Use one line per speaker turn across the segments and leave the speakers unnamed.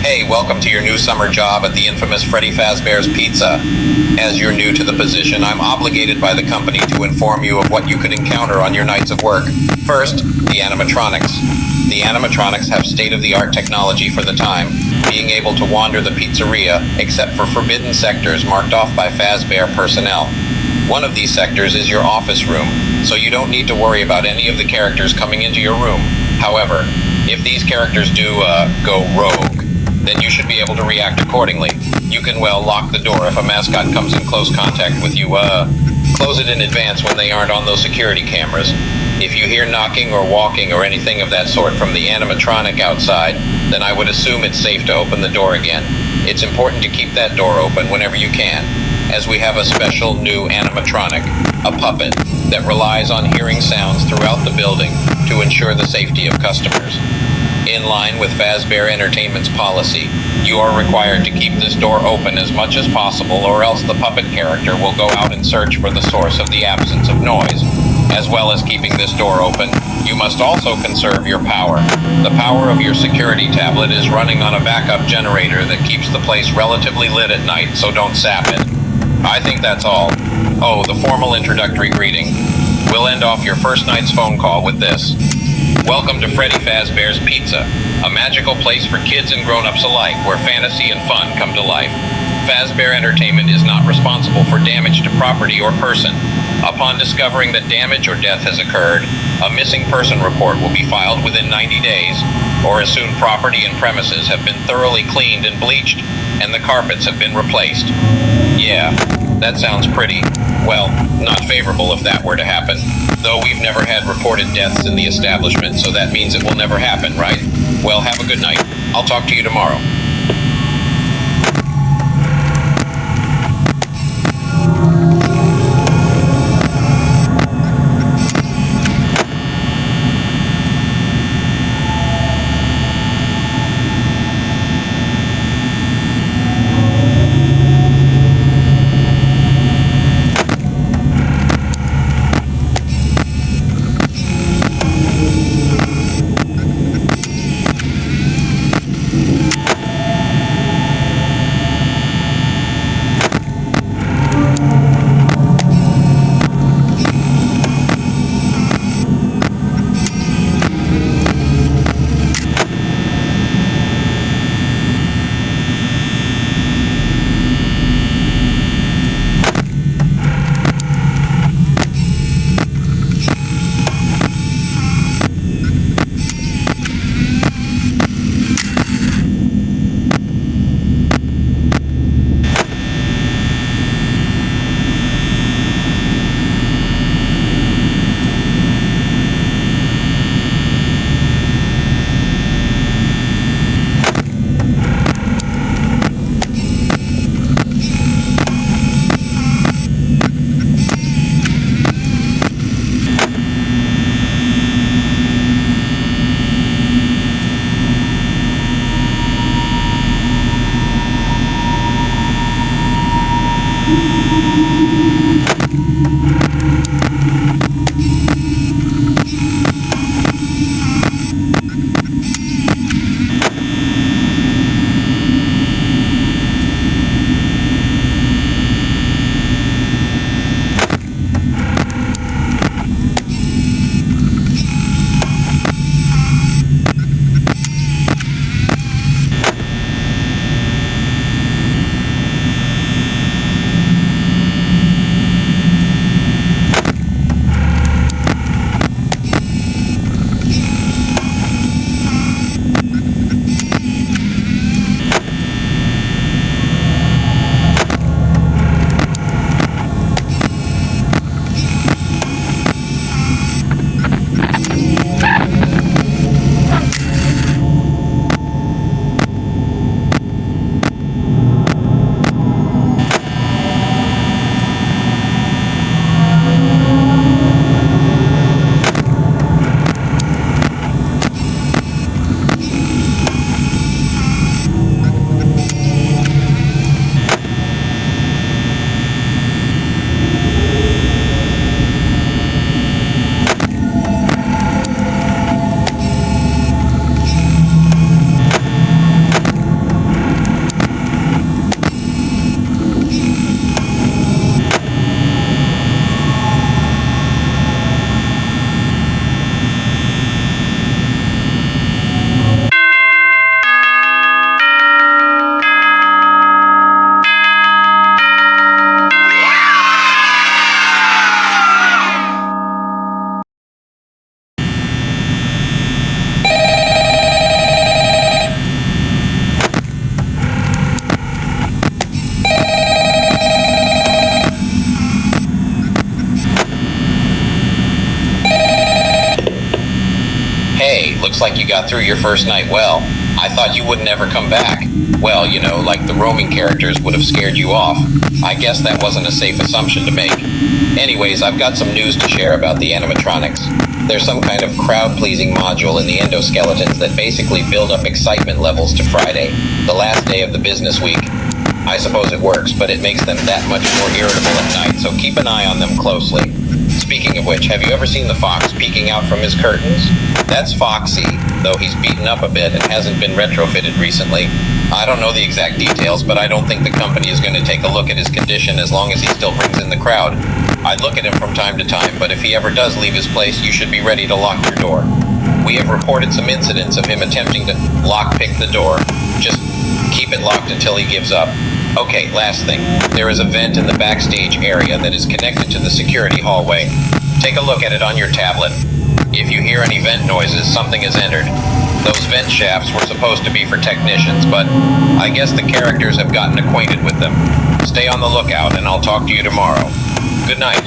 Hey, welcome to your new summer job at the infamous Freddy Fazbear's Pizza. As you're new to the position, I'm obligated by the company to inform you of what you could encounter on your nights of work. First, the animatronics. The animatronics have state-of-the-art technology for the time, being able to wander the pizzeria except for forbidden sectors marked off by Fazbear personnel. One of these sectors is your office room, so you don't need to worry about any of the characters coming into your room. However, if these characters do, go rogue, then you should be able to react accordingly. You can, lock the door if a mascot comes in close contact with you, close it in advance when they aren't on those security cameras. If you hear knocking or walking or anything of that sort from the animatronic outside, then I would assume it's safe to open the door again. It's important to keep that door open whenever you can, as we have a special new animatronic, a puppet, that relies on hearing sounds throughout the building to ensure the safety of customers. In line with Fazbear Entertainment's policy, you are required to keep this door open as much as possible, or else the puppet character will go out and search for the source of the absence of noise. As well as keeping this door open, you must also conserve your power. The power of your security tablet is running on a backup generator that keeps the place relatively lit at night, so don't sap it. I think that's all. Oh, the formal introductory greeting. We'll end off your first night's phone call with this. Welcome to Freddy Fazbear's Pizza, a magical place for kids and grown-ups alike where fantasy and fun come to life. Fazbear Entertainment is not responsible for damage to property or person. Upon discovering that damage or death has occurred, a missing person report will be filed within 90 days, or as soon property and premises have been thoroughly cleaned and bleached, and the carpets have been replaced. Yeah, that sounds pretty, not favorable if that were to happen. Though we've never had reported deaths in the establishment, so that means it will never happen, right? Well, have a good night. I'll talk to you tomorrow. like you got through your first night well. I thought you wouldn't ever come back. Well, you know, like the roaming characters would have scared you off. I guess that wasn't a safe assumption to make. Anyways, I've got some news to share about the animatronics. There's some kind of crowd-pleasing module in the endoskeletons that basically build up excitement levels to Friday, the last day of the business week. I suppose it works, but it makes them that much more irritable at night, so keep an eye on them closely. Speaking of which, have you ever seen the fox peeking out from his curtains? That's Foxy, though he's beaten up a bit and hasn't been retrofitted recently. I don't know the exact details, but I don't think the company is going to take a look at his condition as long as he still brings in the crowd. I'd look at him from time to time, but if he ever does leave his place, you should be ready to lock your door. We have reported some incidents of him attempting to lockpick the door. Just keep it locked until he gives up. Okay, last thing. There is a vent in the backstage area that is connected to the security hallway. Take a look at it on your tablet. If you hear any vent noises, something has entered. Those vent shafts were supposed to be for technicians, but I guess the characters have gotten acquainted with them. Stay on the lookout, and I'll talk to you tomorrow. Good night.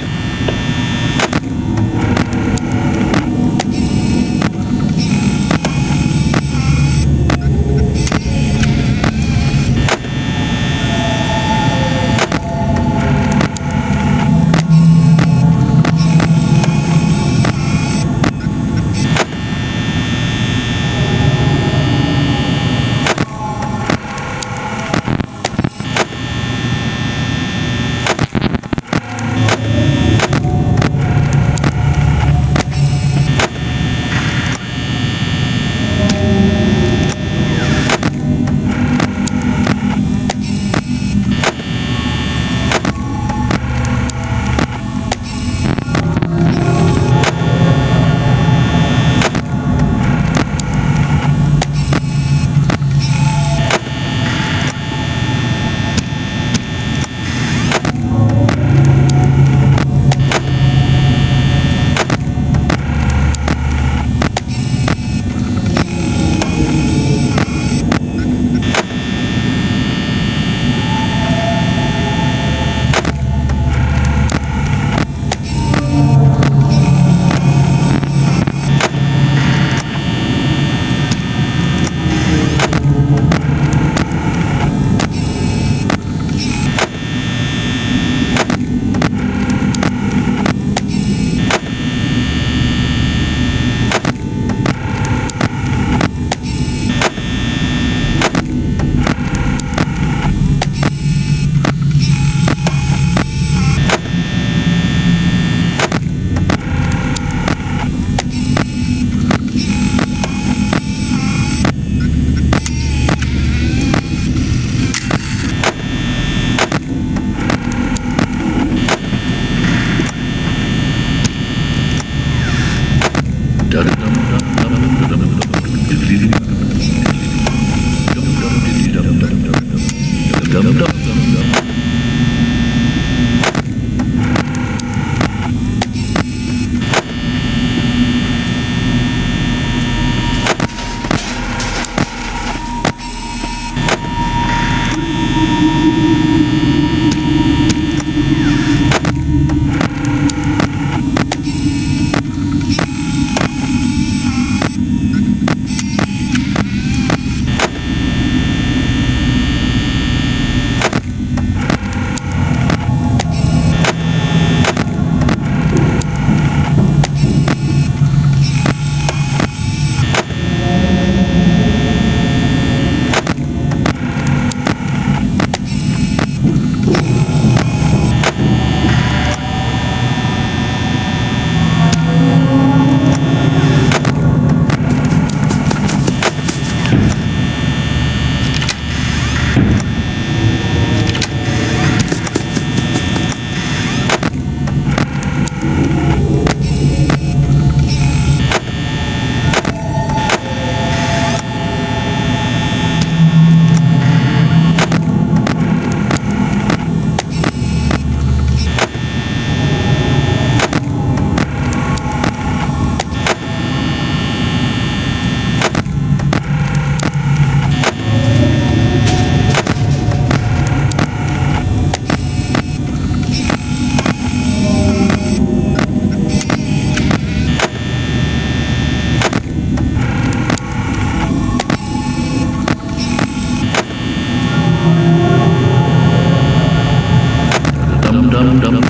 dum dum